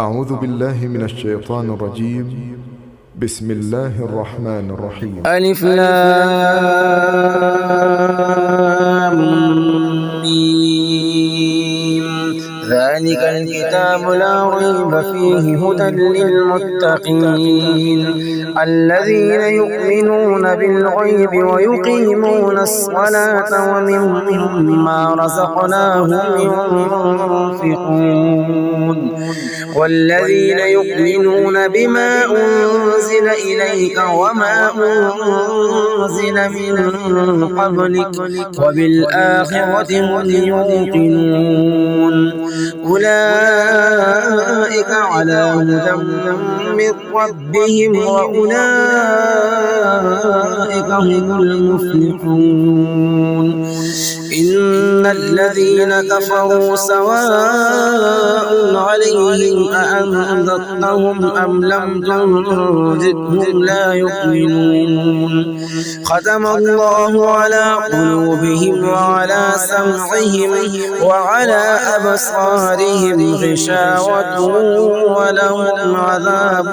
أعوذ بالله من الشيطان الرجيم. بسم الله الرحمن الرحيم. ألف لام ميم. ذلك الكتاب لا ريب فيه هدى للمتقين الذين يؤمنون بالغيب ويقيمون الصلاة ومما رزقناهم ينفقون والذين يؤمنون بما أنزل إليك وما أنزل من قبلك وبالآخرة هم يوقنون أولئك على هدى من ربهم وأولئك هم المفلحون. إن الذين كفروا سواء عليهم أأنذرتهم أم لم تنذرهم لا يؤمنون. ختم الله على قلوبهم وعلى سمعهم وعلى أبصارهم غشاوة ولهم عذاب